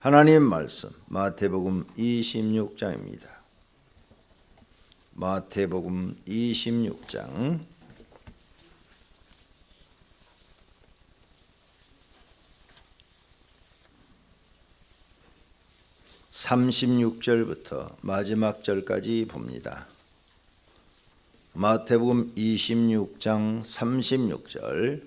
하나님 말씀 마태복음 26장입니다. 마태복음 26장 36절부터 마지막 절까지 봅니다. 마태복음 26장 36절.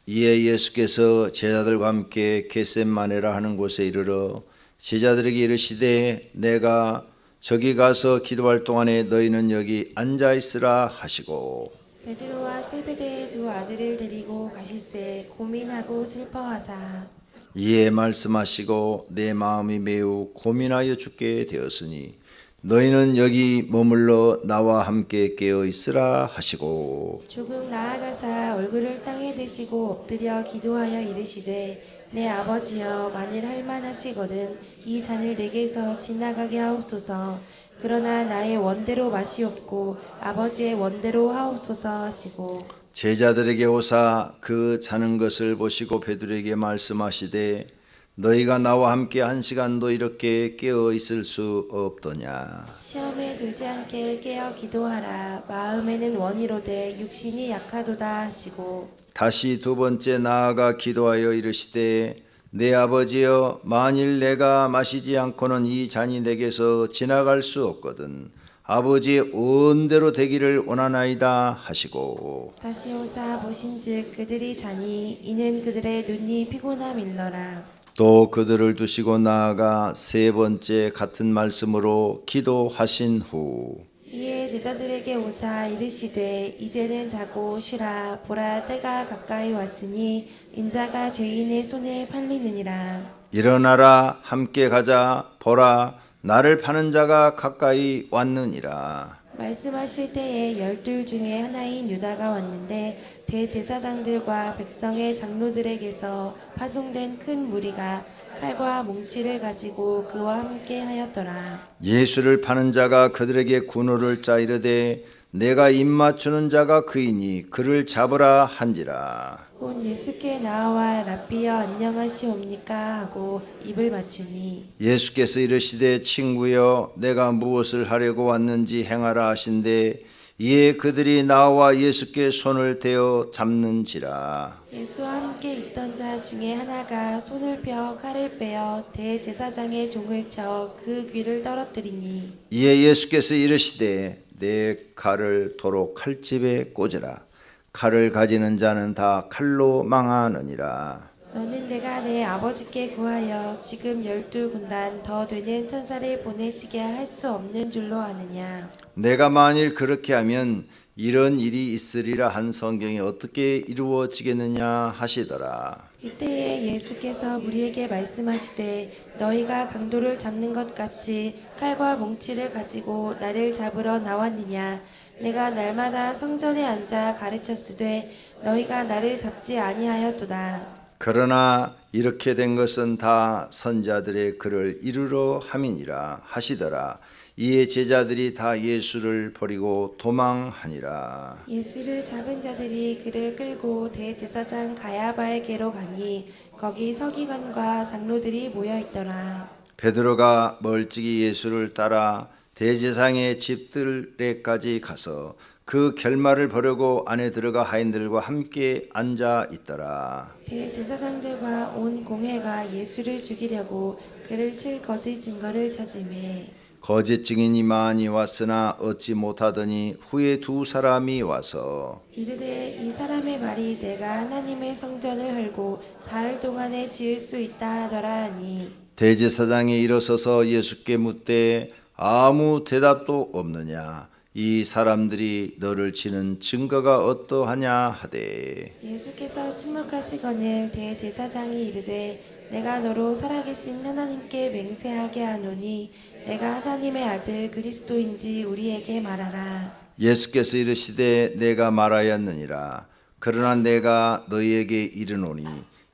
이에 예수께서 제자들과 함께 겟셋마네라 하는 곳에 이르러 제자들에게 이르시되 내가 저기 가서 기도할 동안에 너희는 여기 앉아 있으라 하시고 베드로와 세베대의 두 아들을 데리고 가실새 고민하고 슬퍼하사 이에 말씀하시고 내 마음이 매우 고민하여 죽게 되었으니 너희는 여기 머물러 나와 함께 깨어 있으라 하시고 조금 나아가사 얼굴을 땅에 대시고 엎드려 기도하여 이르시되 내 아버지여 만일 할만하시거든 이 잔을 내게서 지나가게 하옵소서. 그러나 나의 원대로 마시옵고 아버지의 원대로 하옵소서 하시고 제자들에게 오사 그 자는 것을 보시고 베드로에게 말씀하시되 너희가 나와 함께 한 시간도 이렇게 깨어 있을 수 없더냐. 시험에 들지 않게 깨어 기도하라. 마음에는 원이로되 육신이 약하도다 하시고 다시 두 번째 나아가 기도하여 이르시되 내 아버지여 만일 내가 마시지 않고는 이 잔이 내게서 지나갈 수 없거든 아버지의 언대로 되기를 원하나이다 하시고 다시 오사 보신즉 그들이 자니 이는 그들의 눈이 피곤함일러라. 또 그들을 두시고 나아가 세 번째 같은 말씀으로 기도하신 후 이에 제자들에게 오사 이르시되 이제는 자고 쉬라. 보라 때가 가까이 왔으니 인자가 죄인의 손에 팔리느니라. 일어나라 함께 가자 보라 나를 파는 자가 가까이 왔느니라. 말씀하실 때에 12 중에 하나인 유다가 왔는데 대제사장들과 백성의 장로들에게서 파송된 큰 무리가 칼과 뭉치를 가지고 그와 함께 하였더라. 예수를 파는 자가 그들에게 군호를 짜 이르되 내가 입맞추는 자가 그이니 그를 잡으라 한지라. 곧 예수께 나와 랍비여 안녕하시옵니까 하고 입을 맞추니 예수께서 이르시되 친구여 내가 무엇을 하려고 왔는지 행하라 하신대 이에 그들이 나와 예수께 손을 대어 잡는지라. 예수와 함께 있던 자 중에 하나가 손을 펴 칼을 빼어 대제사장의 종을 쳐 그 귀를 떨어뜨리니 이에 예수께서 이르시되 내 칼을 도로 칼집에 꽂으라. 칼을 가지는 자는 다 칼로 망하느니라. 너는 내가 내 아버지께 구하여 지금 12군단 더 되는 천사를 보내시게 할 수 없는 줄로 아느냐. 내가 만일 그렇게 하면 이런 일이 있으리라 한 성경이 어떻게 이루어지겠느냐 하시더라. 그때에 예수께서 무리에게 말씀하시되 너희가 강도를 잡는 것 같이 칼과 뭉치를 가지고 나를 잡으러 나왔느냐. 내가 날마다 성전에 앉아 가르쳤으되 너희가 나를 잡지 아니하였도다. 그러나 이렇게 된 것은 다 선자들의 글을 이루러 함이니라 하시더라. 이에 제자들이 다 예수를 버리고 도망하니라. 예수를 잡은 자들이 그를 끌고 대제사장 가야바에게로 가니 거기 서기관과 장로들이 모여 있더라. 베드로가 멀찍이 예수를 따라 대제사장의 집들에까지 가서 그 결말을 보려고 안에 들어가 하인들과 함께 앉아 있더라. 대제사장들과 온 공회가 예수를 죽이려고 그를 칠 거짓 증거를 찾으매 거짓 증인이 많이 왔으나 얻지 못하더니 후에 두 사람이 와서 이르되 이 사람의 말이 내가 하나님의 성전을 헐고 사흘 동안에 지을 수 있다 하더라 하니 대제사장이 일어서서 예수께 묻되 아무 대답도 없느냐 이 사람들이 너를 치는 증거가 어떠하냐 하되 예수께서 침묵하시거늘 대제사장이 이르되 내가 너로 살아계신 하나님께 맹세하게 하노니 내가 하나님의 아들 그리스도인지 우리에게 말하라. 예수께서 이르시되 내가 말하였느니라. 그러나 내가 너희에게 이르노니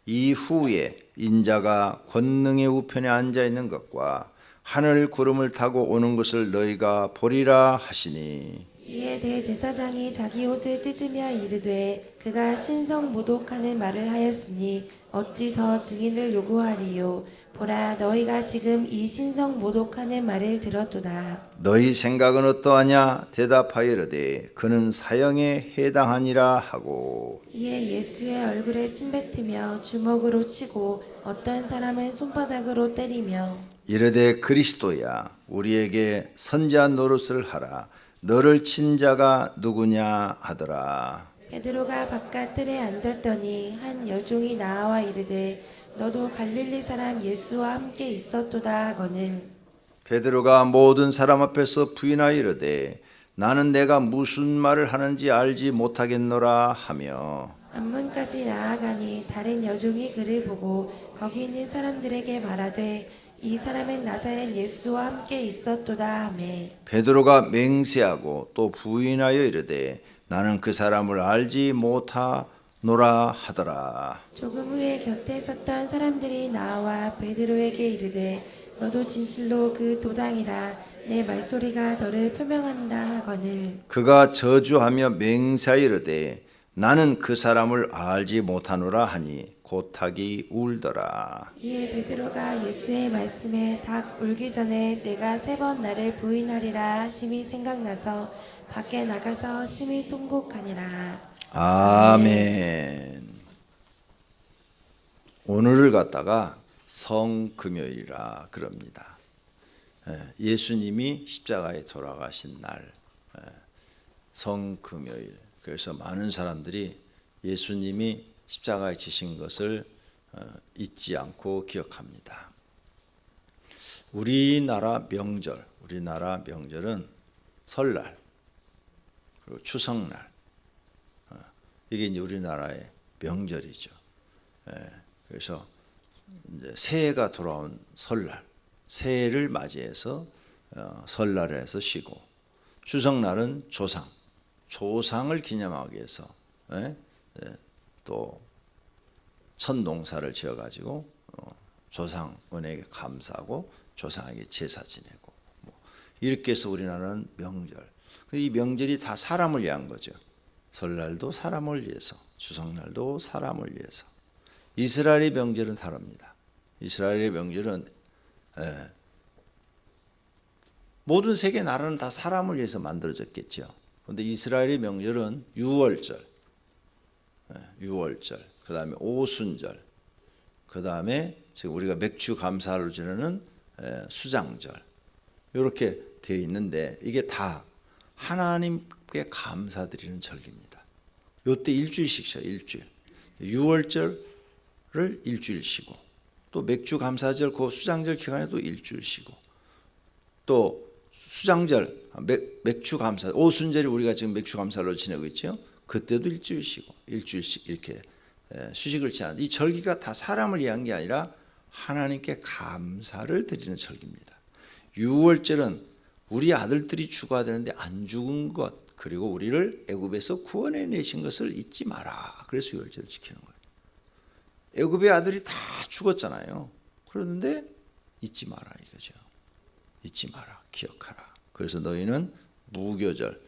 이후에 인자가 권능의 우편에 앉아 있는 것과 하늘 구름을 타고 오는 것을 너희가 보리라 하시니 이에 대제사장이 자기 옷을 찢으며 이르되 그가 신성 모독하는 말을 하였으니 어찌 더 증인을 요구하리요. 보라, 너희가 지금 이 신성 모독하는 말을 들었도다. 너희 생각은 어떠하냐? 대답하여 이르되 그는 사형에 해당하니라 하고. 이에 예수의 얼굴에 침뱉으며 주먹으로 치고 어떤 사람은 손바닥으로 때리며 이르되 그리스도야 우리에게 선지한 노릇을 하라. 너를 친 자가 누구냐 하더라. 베드로가 바깥 뜰에 앉았더니 한 여종이 나와 이르되 너도 갈릴리 사람 예수와 함께 있었도다 하거늘. 베드로가 모든 사람 앞에서 부인하여 이르되 나는 내가 무슨 말을 하는지 알지 못하겠노라 하며 앞문까지 나아가니 다른 여종이 그를 보고 거기 있는 사람들에게 말하되 이 사람은 나사렛 예수와 함께 있었도다 하매 베드로가 맹세하고 또 부인하여 이르되 나는 그 사람을 알지 못하노라 하더라. 조금 후에 곁에 섰던 사람들이 나와 베드로에게 이르되 너도 진실로 그 도당이라 내 말소리가 너를 표명한다 하거늘. 그가 저주하며 맹세하여 이르되 나는 그 사람을 알지 못하노라 하니 곧하기 울더라. 이에 베드로가 예수의 말씀에 닭 울기 전에 내가 3번 나를 부인하리라 하심이 생각나서 밖에 나가서 심히 통곡하니라. 아멘. 오늘을 갖다가 성금요일이라 그럽니다. 예수님이 십자가에 돌아가신 날 성금요일. 그래서 많은 사람들이 예수님이 십자가에 지신 것을 잊지 않고 기억합니다. 우리나라 명절은 설날 그리고 추석날 이게 이제 우리나라의 명절이죠. 그래서 이제 새해가 돌아온 설날, 새해를 맞이해서 설날에서 쉬고 추석날은 조상을 기념하기 위해서 또 첫 농사를 지어가지고 조상 은혜에게 감사하고 조상에게 제사 지내고 이렇게 해서 우리나라는 명절. 이 명절이 다 사람을 위한 거죠. 설날도 사람을 위해서, 추석날도 사람을 위해서. 이스라엘의 명절은 다릅니다. 이스라엘의 명절은 모든 세계 나라는 다 사람을 위해서 만들어졌겠죠. 그런데 이스라엘의 명절은 유월절, 그 다음에 오순절, 그 다음에 지금 우리가 맥주 감사를 지내는 수장절 이렇게 되어 있는데 이게 다 하나님께 감사드리는 절기입니다. 이때 일주일씩 쉬어요. 일주일. 6월절을 일주일 쉬고 또 맥주 감사절 그 수장절 기간에도 일주일 쉬고 또 수장절 맥주 감사 오순절이 우리가 지금 맥주 감사로 지내고 있죠. 그때도 일주일 쉬고 일주일씩 이렇게 휴식을 취하는 이 절기가 다 사람을 위한 게 아니라 하나님께 감사를 드리는 절기입니다. 6월절은 우리 아들들이 죽어야 되는데 안 죽은 것 그리고 우리를 애굽에서 구원해 내신 것을 잊지 마라. 그래서 6월절을 지키는 거예요. 애굽의 아들이 다 죽었잖아요. 그런데 잊지 마라 이거죠. 잊지 마라. 기억하라. 그래서 너희는 무교절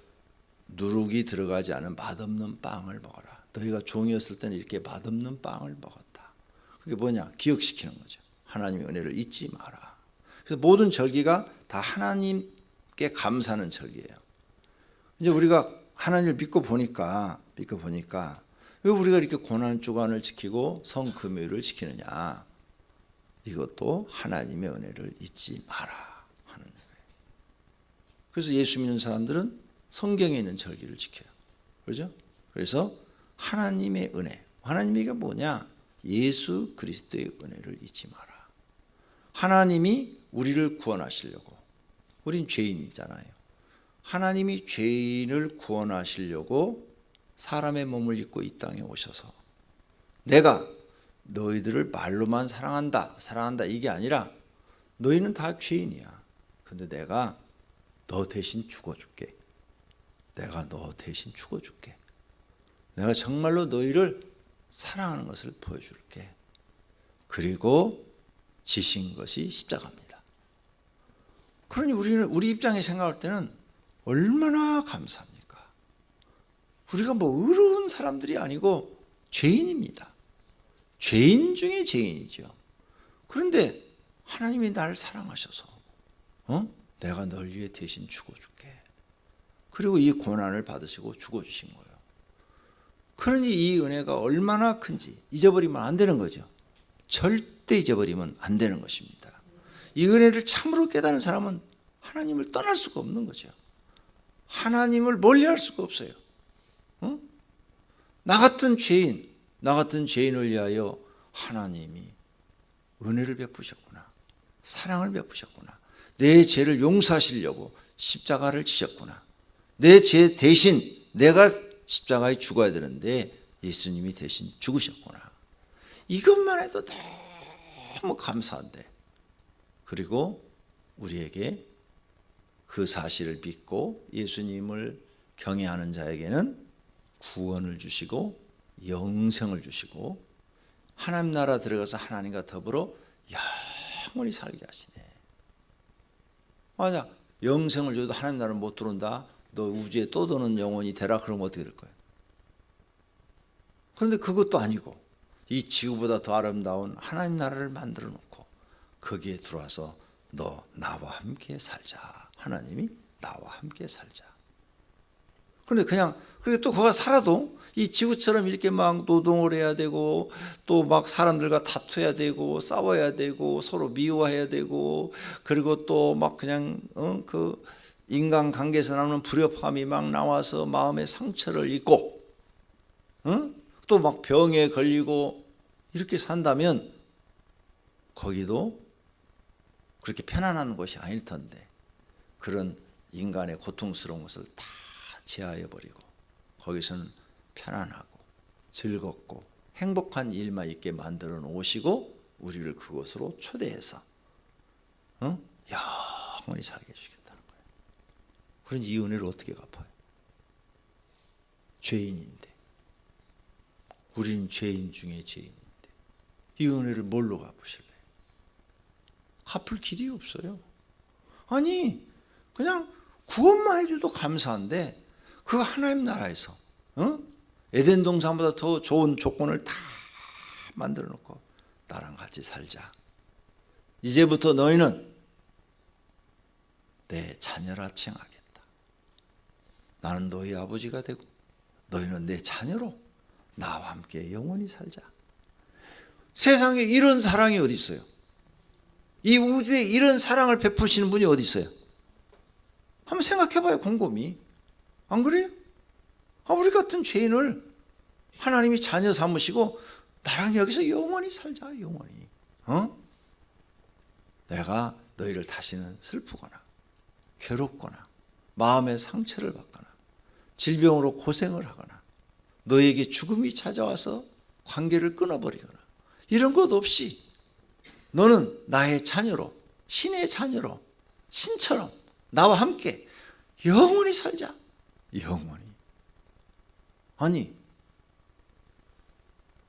누룩이 들어가지 않은 맛없는 빵을 먹어라. 너희가 종이었을 때는 이렇게 맛없는 빵을 먹었다. 그게 뭐냐? 기억시키는 거죠. 하나님의 은혜를 잊지 마라. 그래서 모든 절기가 다 하나님께 감사하는 절기예요. 이제 우리가 하나님을 믿고 보니까 왜 우리가 이렇게 고난 주간을 지키고 성금요일을 지키느냐? 이것도 하나님의 은혜를 잊지 마라 하는 거예요. 그래서 예수 믿는 사람들은 성경에 있는 절기를 지켜요. 그렇죠? 그래서 하나님의 은혜, 하나님이가 뭐냐? 예수 그리스도의 은혜를 잊지 마라. 하나님이 우리를 구원하시려고, 우린 죄인이잖아요. 하나님이 죄인을 구원하시려고 사람의 몸을 입고 이 땅에 오셔서 내가 너희들을 말로만 사랑한다 이게 아니라 너희는 다 죄인이야. 근데 내가 너 대신 죽어줄게. 내가 너 대신 죽어줄게. 내가 정말로 너희를 사랑하는 것을 보여줄게. 그리고 지신 것이 십자가입니다. 그러니 우리는 우리 입장에 생각할 때는 얼마나 감사합니까? 우리가 뭐 의로운 사람들이 아니고 죄인입니다. 죄인 중에 죄인이죠. 그런데 하나님이 나를 사랑하셔서 내가 널 위해 대신 죽어줄게. 그리고 이 고난을 받으시고 죽어주신 거예요. 그러니 이 은혜가 얼마나 큰지 잊어버리면 안 되는 거죠. 절대 잊어버리면 안 되는 것입니다. 이 은혜를 참으로 깨닫는 사람은 하나님을 떠날 수가 없는 거죠. 하나님을 멀리할 수가 없어요. 나 같은 죄인을 위하여 하나님이 은혜를 베푸셨구나. 사랑을 베푸셨구나. 내 죄를 용서하시려고 십자가를 지셨구나. 내 죄 대신 내가 십자가에 죽어야 되는데 예수님이 대신 죽으셨구나. 이것만 해도 너무 감사한데, 그리고 우리에게 그 사실을 믿고 예수님을 경외하는 자에게는 구원을 주시고 영생을 주시고 하나님 나라 들어가서 하나님과 더불어 영원히 살게 하시네. 만약 영생을 줘도 하나님 나라를 못 들어온다, 너 우주에 또 도는 영혼이 되라, 그러면 어떻게 될 거예요? 그런데 그것도 아니고 이 지구보다 더 아름다운 하나님 나라를 만들어 놓고 거기에 들어와서 너 나와 함께 살자. 하나님이 나와 함께 살자. 그런데 그냥 그리고 또 거기 살아도 이 지구처럼 이렇게 막 노동을 해야 되고 또 막 사람들과 다투어야 되고 싸워야 되고 서로 미워해야 되고 그리고 또 막 그냥 그 인간 관계에서 나오는 불협화음이 막 나와서 마음의 상처를 입고 또 막 병에 걸리고 이렇게 산다면 거기도 그렇게 편안한 곳이 아닐 텐데 그런 인간의 고통스러운 것을 다 제하여 버리고 거기서는 편안하고 즐겁고 행복한 일만 있게 만들어 놓으시고 우리를 그곳으로 초대해서 영원히 살게 해주겠다는 거예요. 그런데 이 은혜를 어떻게 갚아요? 죄인인데, 우리는 죄인 중에 죄인인데 이 은혜를 뭘로 갚으실래요? 갚을 길이 없어요. 아니 그냥 구원만 해줘도 감사한데 그 하나님 나라에서 에덴 동산보다 더 좋은 조건을 다 만들어 놓고 나랑 같이 살자. 이제부터 너희는 내 자녀라 칭하겠다. 나는 너희 아버지가 되고 너희는 내 자녀로 나와 함께 영원히 살자. 세상에 이런 사랑이 어디 있어요? 이 우주에 이런 사랑을 베푸시는 분이 어디 있어요? 한번 생각해봐요. 곰곰이. 안 그래요? 우리 같은 죄인을 하나님이 자녀 삼으시고 나랑 여기서 영원히 살자. 영원히. 내가 너희를 다시는 슬프거나 괴롭거나 마음의 상처를 받거나 질병으로 고생을 하거나 너에게 죽음이 찾아와서 관계를 끊어버리거나 이런 것 없이 너는 나의 자녀로, 신의 자녀로, 신처럼 나와 함께 영원히 살자. 영원히. 아니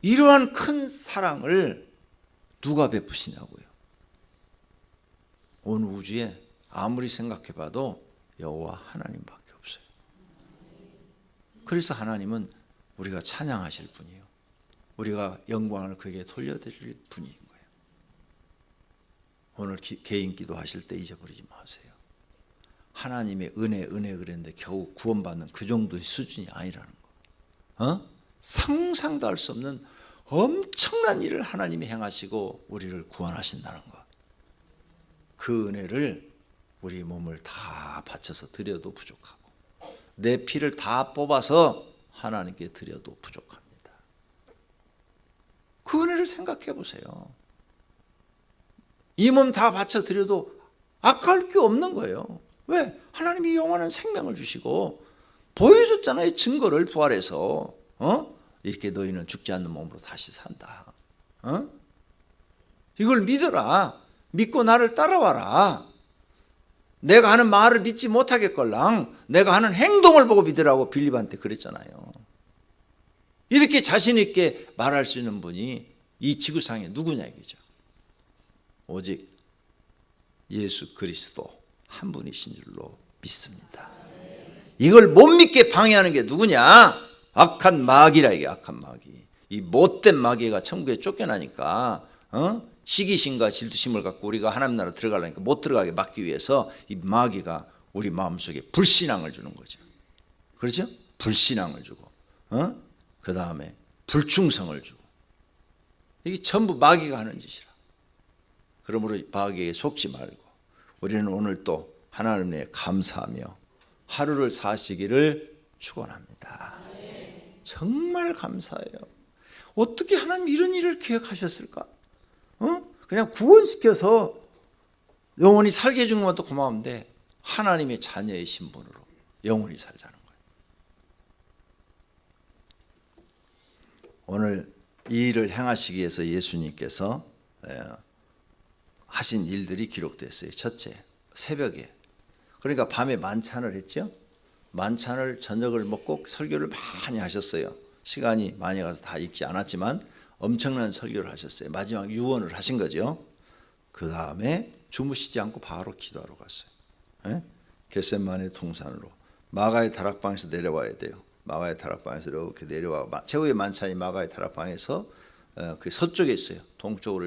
이러한 큰 사랑을 누가 베푸시냐고요? 온 우주에 아무리 생각해봐도 여호와 하나님밖에 없어요. 그래서 하나님은 우리가 찬양하실 분이에요. 우리가 영광을 그에게 돌려드릴 분인 거예요. 오늘 개인 기도하실 때 잊어버리지 마세요. 하나님의 은혜 그랬는데 겨우 구원받는 그 정도의 수준이 아니라는 거. 상상도 할 수 없는 엄청난 일을 하나님이 행하시고 우리를 구원하신다는 것. 그 은혜를 우리 몸을 다 바쳐서 드려도 부족하고 내 피를 다 뽑아서 하나님께 드려도 부족합니다. 그 은혜를 생각해 보세요. 이 몸 다 바쳐 드려도 아까울 게 없는 거예요. 왜? 하나님이 영원한 생명을 주시고 보여줬잖아요. 증거를 부활해서 이렇게 너희는 죽지 않는 몸으로 다시 산다. 이걸 믿어라. 믿고 나를 따라와라. 내가 하는 말을 믿지 못하겠걸랑 내가 하는 행동을 보고 믿으라고 빌립한테 그랬잖아요. 이렇게 자신 있게 말할 수 있는 분이 이 지구상에 누구냐 이거죠. 오직 예수 그리스도 한 분이신 줄로 믿습니다. 이걸 못 믿게 방해하는 게 누구냐? 악한 마귀라. 이게 악한 마귀. 이 못된 마귀가 천국에 쫓겨나니까 시기심과 질투심을 갖고 우리가 하나님 나라 들어가려니까 못 들어가게 막기 위해서 이 마귀가 우리 마음속에 불신앙을 주는 거죠. 그렇죠? 불신앙을 주고 그 다음에 불충성을 주고, 이게 전부 마귀가 하는 짓이라. 그러므로 마귀에게 속지 말고 우리는 오늘 또 하나님에 감사하며 하루를 사시기를 축원합니다. 정말 감사해요. 어떻게 하나님 이런 일을 계획하셨을까? 그냥 구원시켜서 영원히 살게 해주는 것도 고마운데 하나님의 자녀의 신분으로 영원히 살자는 거예요. 오늘 이 일을 행하시기 위해서 예수님께서 하신 일들이 기록됐어요. 첫째, 새벽에, 그러니까 밤에 만찬을 했죠. 만찬을 저녁을 먹고 설교를 많이 하셨어요. 시간이 많이 가서 다 읽지 않았지만 엄청난 설교를 하셨어요. 마지막 유언을 하신 거죠. 그 다음에 주무시지 않고 바로 기도하러 갔어요. 겟셋마네 동산으로, 마가의 다락방에서 내려와야 돼요. 마가의 다락방에서 이렇게 내려와, 최후의 만찬이 마가의 다락방에서 그 서쪽에 있어요. 동쪽으로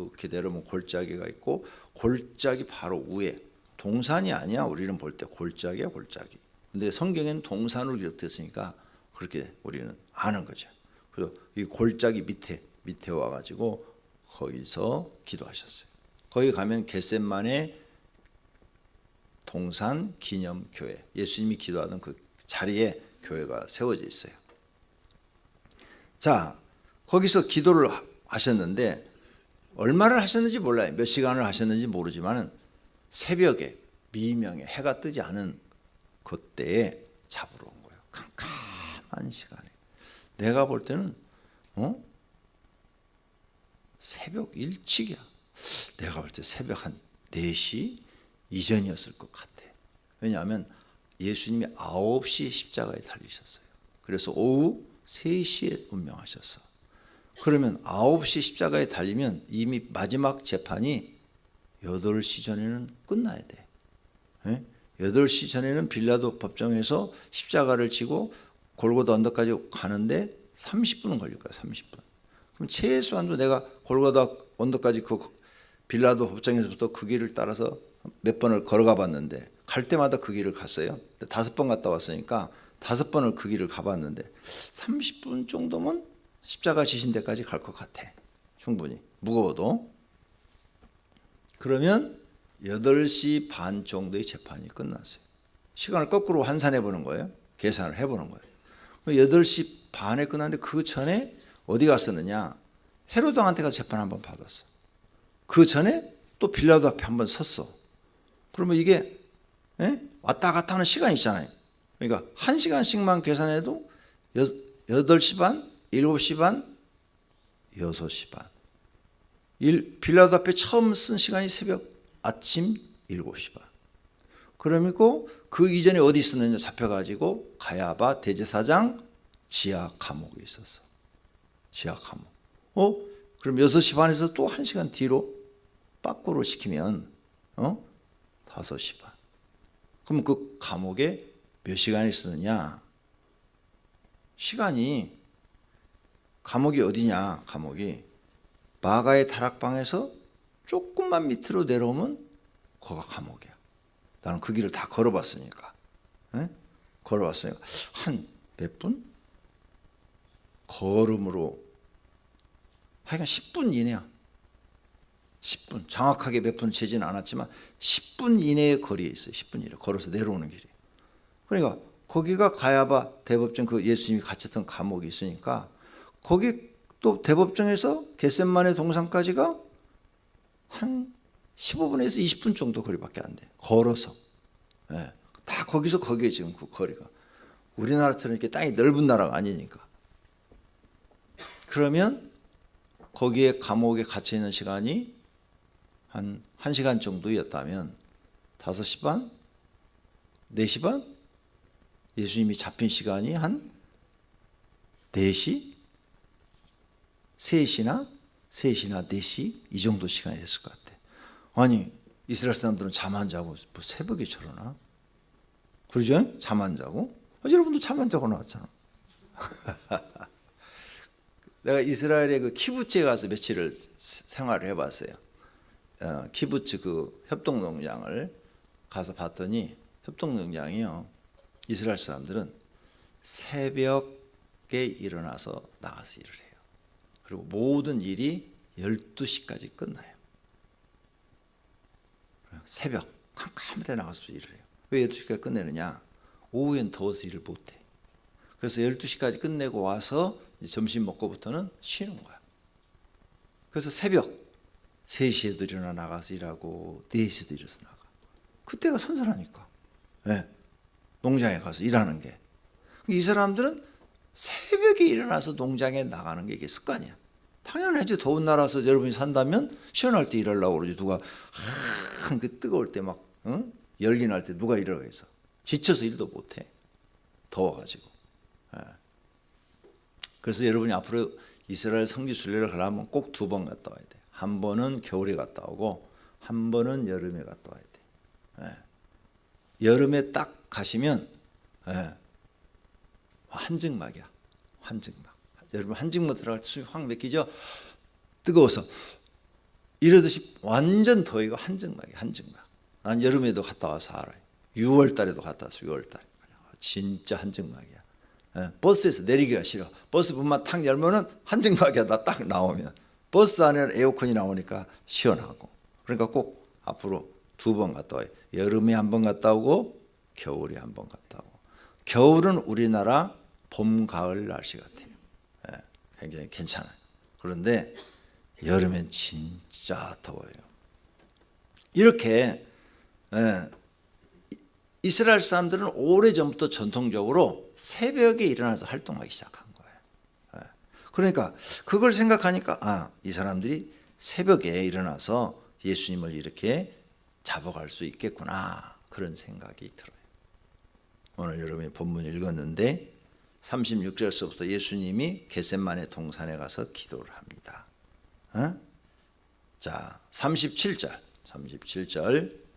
이렇게 내려오면 골짜기가 있고, 골짜기 바로 위에, 동산이 아니야 우리는 볼 때, 골짜기야 골짜기. 근데 성경에는 동산으로 기록됐으니까 그렇게 우리는 아는 거죠. 그래서 이 골짜기 밑에 와가지고 거기서 기도하셨어요. 거기 가면 겟셋마네 동산 기념교회, 예수님이 기도하던 그 자리에 교회가 세워져 있어요. 자, 거기서 기도를 하셨는데 얼마를 하셨는지 몰라요. 몇 시간을 하셨는지 모르지만은 새벽에 미명에 해가 뜨지 않은 그때에 잡으러 온 거예요. 깜깜한 시간에. 내가 볼 때는 새벽 일찍이야. 내가 볼 때 새벽 한 4시 이전이었을 것 같아. 왜냐하면 예수님이 9시에 십자가에 달리셨어요. 그래서 오후 3시에 운명하셨어. 그러면 9시 십자가에 달리면 이미 마지막 재판이 8시 전에는 끝나야 돼. 8시 전에는 빌라도 법정에서 십자가를 지고 골고다 언덕까지 가는데 30분은 걸릴 거야. 30분. 그럼 최소한도 내가 골고다 언덕까지 그 빌라도 법정에서부터 그 길을 따라서 몇 번을 걸어가 봤는데, 갈 때마다 그 길을 갔어요. 5번 갔다 왔으니까 5번을 그 길을 가봤는데 30분 정도면 십자가 지신 데까지 갈 것 같아. 충분히. 무거워도. 그러면 8시 반 정도의 재판이 끝났어요. 시간을 거꾸로 환산해 보는 거예요. 계산을 해보는 거예요. 8시 반에 끝났는데 그 전에 어디 갔었느냐? 헤로드 왕한테 가서 재판 한번 받았어. 그 전에 또 빌라도 앞에 한번 섰어. 그러면 이게 왔다 갔다 하는 시간이 있잖아요. 그러니까 1시간씩만 계산해도 8시 반, 7시 반, 6시 반. 빌라도 앞에 처음 쓴 시간이 아침 7시 반. 그러니까 그 이전에 어디 있었느냐 잡혀가지고 가야바 대제사장 지하 감옥에 있었어. 지하 감옥. 그럼 6시 반에서 또 1시간 뒤로 빠꾸로 시키면 5시 반. 그럼 그 감옥에 몇 시간 있었느냐? 시간이, 감옥이 어디냐? 감옥이 마가의 다락방에서 조금만 밑으로 내려오면 거가 감옥이야. 나는 그 길을 다 걸어봤으니까. 걸어봤으니까 한 몇 분? 걸음으로 하여간 10분 이내야. 10분. 정확하게 몇 분 재지는 않았지만 10분 이내의 거리에 있어요. 10분 이내. 걸어서 내려오는 길이. 그러니까 거기가 가야바 대법정, 그 예수님이 갇혔던 감옥이 있으니까 거기 또 대법정에서 겟셋마네 동산까지가 한 15분에서 20분 정도 거리밖에 안 돼. 걸어서. 다 거기서 거기에 지금 그 거리가. 우리나라처럼 이렇게 땅이 넓은 나라가 아니니까. 그러면 거기에 감옥에 갇혀 있는 시간이 한 1시간 정도였다면 5시 반? 4시 반? 예수님이 잡힌 시간이 한 4시? 3시나 4시 이 정도 시간이 됐을 것 같아. 아니, 이스라엘 사람들은 잠 안 자고 뭐 새벽에 저러나? 그러죠? 잠 안 자고? 여러분도 잠 안 자고 나왔잖아. 내가 이스라엘의 그 키부츠에 가서 며칠을 생활을 해봤어요. 키부츠 그 협동농장을 가서 봤더니 협동농장이요, 이스라엘 사람들은 새벽에 일어나서 나가서 일을 해요. 그리고 모든 일이 12시까지 끝나요. 새벽 캄캄한데 나가서 일을 해요. 왜 12시까지 끝내느냐? 오후엔 더워서 일을 못해. 그래서 12시까지 끝내고 와서 이제 점심 먹고부터는 쉬는 거야. 그래서 새벽 3시에도 일어나 나가서 일하고 4시에도 일어서 나가. 그때가 선선하니까. 네. 농장에 가서 일하는 게. 이 사람들은 새벽에 일어나서 농장에 나가는 게 이게 습관이야. 당연하지. 더운 나라에서 여러분이 산다면 시원할 때 일하려고 그러지. 누가 그 뜨거울 때 막 열기 날 때 누가 일하겠어. 있어. 지쳐서 일도 못해. 더워가지고. 예. 그래서 여러분이 앞으로 이스라엘 성지 순례를 가려면 꼭 2번 갔다 와야 돼. 한 번은 겨울에 갔다 오고 한 번은 여름에 갔다 와야 돼. 예. 여름에 딱 가시면 한증막이야. 한증막. 여러분 한증막 들어갈 때 숨이 확 막히죠? 뜨거워서 이러듯이 완전 더위가 한증막이야. 한증막. 난 여름에도 갔다 와서 알아요. 6월 달에도 갔다 왔어. 6월 달에. 진짜 한증막이야. 버스에서 내리기가 싫어. 버스 문만 탁 열면은 한증막이야. 나 딱 나오면. 버스 안에는 에어컨이 나오니까 시원하고. 그러니까 꼭 앞으로 2번 갔다 와요. 여름에 1번 갔다 오고 겨울에 1번 갔다 오고. 겨울은 우리나라 봄, 가을 날씨 같아요. 굉장히 괜찮아요. 그런데 여름엔 진짜 더워요. 이렇게 이스라엘 사람들은 오래전부터 전통적으로 새벽에 일어나서 활동하기 시작한 거예요. 그러니까 그걸 생각하니까 이 사람들이 새벽에 일어나서 예수님을 이렇게 잡아갈 수 있겠구나, 그런 생각이 들어요. 오늘 여러분이 본문 읽었는데 36절서부터 예수님이 겟셋마네 동산에 가서 기도를 합니다. 자, 37절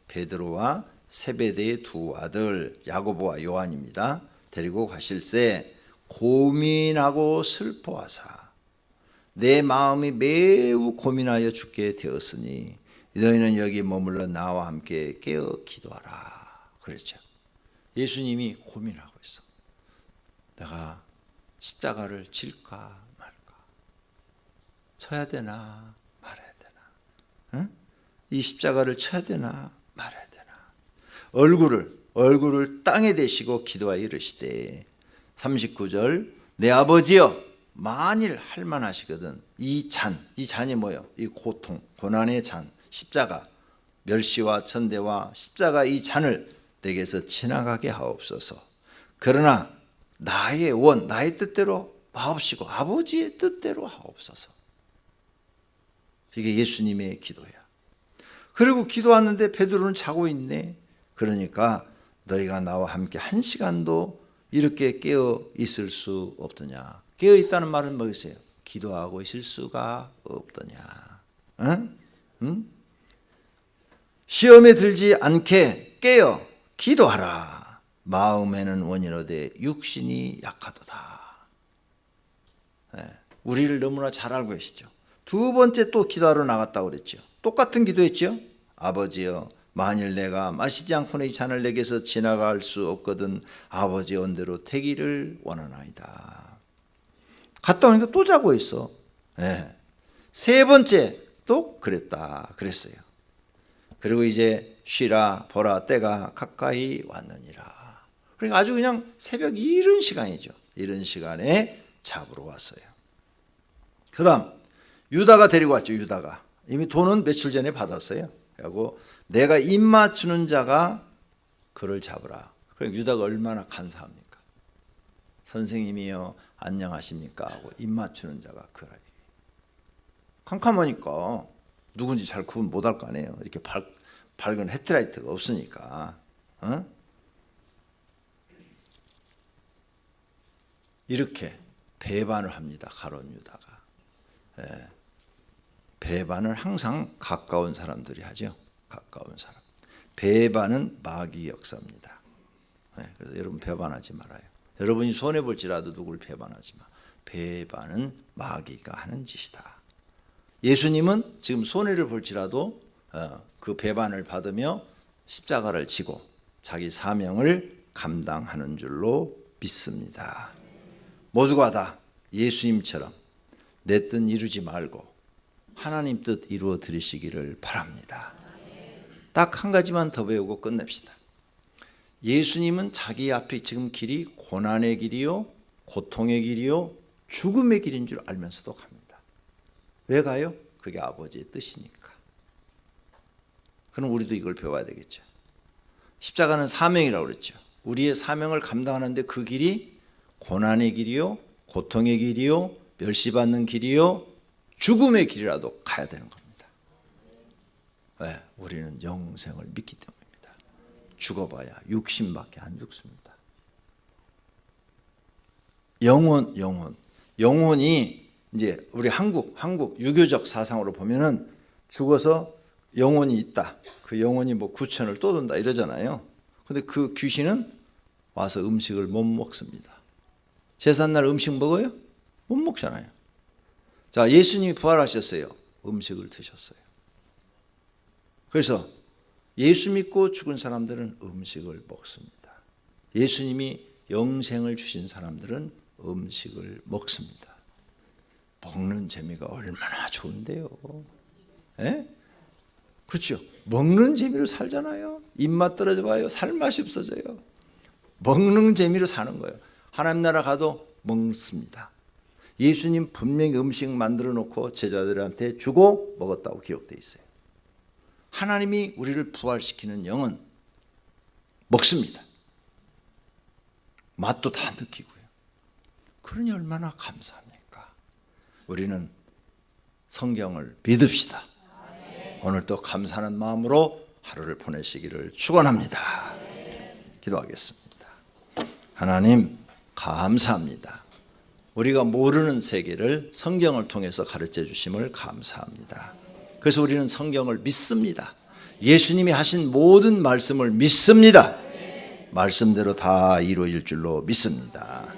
베드로와 세베대의 2 아들 야고보와 요한입니다. 데리고 가실새 고민하고 슬퍼하사 내 마음이 매우 고민하여 죽게 되었으니 너희는 여기 머물러 나와 함께 깨어 기도하라 그랬죠. 예수님이 고민하고 있어. 내가 십자가를 질까 말까, 쳐야 되나 말아야 되나, 이 십자가를 쳐야 되나 말아야 되나. 얼굴을 땅에 대시고 기도하여 이르시되 39절 내 아버지여 만일 할만하시거든 이 잔이 뭐예요? 이 고통, 고난의 잔, 십자가, 멸시와 천대와 십자가 이 잔을 내게서 지나가게 하옵소서. 그러나 나의 뜻대로 마옵시고 아버지의 뜻대로 하옵소서. 이게 예수님의 기도야. 그리고 기도하는데 베드로는 자고 있네. 그러니까 너희가 나와 함께 1시간도 이렇게 깨어 있을 수 없더냐. 깨어 있다는 말은 뭐겠어요? 기도하고 있을 수가 없더냐. 시험에 들지 않게 깨어 기도하라. 마음에는 원이로되 육신이 약하도다. 우리를 너무나 잘 알고 계시죠. 2번째 또 기도하러 나갔다고 그랬죠. 똑같은 기도했죠. 아버지여 만일 내가 마시지 않고는 이 잔을 내게서 지나갈 수 없거든 아버지의 언대로 되기를 원하나이다. 갔다 오니까 또 자고 있어. 3번째 또 그랬어요. 그리고 이제 쉬라 보라 때가 가까이 왔느니라. 그러니까 아주 그냥 새벽 이른 시간이죠. 이른 시간에 잡으러 왔어요. 그 다음 유다가 데리고 왔죠. 유다가 이미 돈은 며칠 전에 받았어요. 그리고 내가 입 맞추는 자가 그를 잡으라. 그러니까 유다가 얼마나 간사합니까? 선생님이요 안녕하십니까 하고 입 맞추는 자가 그라. 캄캄하니까 누군지 잘 구분 못할 거 아니에요. 이렇게 밝은 헤드라이트가 없으니까. 이렇게 배반을 합니다. 가룟 유다가. 배반을 항상 가까운 사람들이 하죠. 가까운 사람. 배반은 마귀 역사입니다. 그래서 여러분 배반하지 말아요. 여러분이 손해볼지라도 누구를 배반하지 마. 배반은 마귀가 하는 짓이다. 예수님은 지금 손해를 볼지라도 그 배반을 받으며 십자가를 지고 자기 사명을 감당하는 줄로 믿습니다. 모두가 다 예수님처럼 내 뜻 이루지 말고 하나님 뜻 이루어 드리시기를 바랍니다. 딱 한 가지만 더 배우고 끝냅시다. 예수님은 자기 앞에 지금 길이 고난의 길이요, 고통의 길이요, 죽음의 길인 줄 알면서도 갑니다. 왜 가요? 그게 아버지의 뜻이니까. 그럼 우리도 이걸 배워야 되겠죠. 십자가는 사명이라고 그랬죠. 우리의 사명을 감당하는데 그 길이 고난의 길이요, 고통의 길이요, 멸시받는 길이요, 죽음의 길이라도 가야 되는 겁니다. 왜? 우리는 영생을 믿기 때문입니다. 죽어봐야 육신밖에 안 죽습니다. 영혼이 이제 우리 한국 유교적 사상으로 보면은 죽어서 영혼이 있다. 그 영혼이 뭐 구천을 떠돈다 이러잖아요. 근데 그 귀신은 와서 음식을 못 먹습니다. 제삿날 음식 먹어요? 못 먹잖아요. 자, 예수님이 부활하셨어요. 음식을 드셨어요. 그래서 예수 믿고 죽은 사람들은 음식을 먹습니다. 예수님이 영생을 주신 사람들은 음식을 먹습니다. 먹는 재미가 얼마나 좋은데요. 에? 그렇죠. 먹는 재미로 살잖아요. 입맛 떨어져 봐요. 살맛이 없어져요. 먹는 재미로 사는 거예요. 하나님 나라 가도 먹습니다. 예수님 분명히 음식 만들어 놓고 제자들한테 주고 먹었다고 기록되어 있어요. 하나님이 우리를 부활시키는 영은 먹습니다. 맛도 다 느끼고요. 그러니 얼마나 감사합니까? 우리는 성경을 믿읍시다. 오늘 또 감사하는 마음으로 하루를 보내시기를 축원합니다. 기도하겠습니다. 하나님 감사합니다. 우리가 모르는 세계를 성경을 통해서 가르쳐 주심을 감사합니다. 그래서 우리는 성경을 믿습니다. 예수님이 하신 모든 말씀을 믿습니다. 말씀대로 다 이루어질 줄로 믿습니다.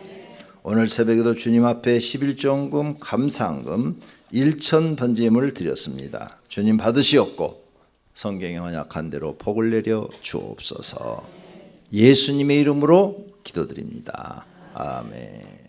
오늘 새벽에도 주님 앞에 11조금 감사한금 1천 번제물을 드렸습니다. 주님 받으시옵고 성경에 언약한 대로 복을 내려 주옵소서. 예수님의 이름으로 기도드립니다. 아멘.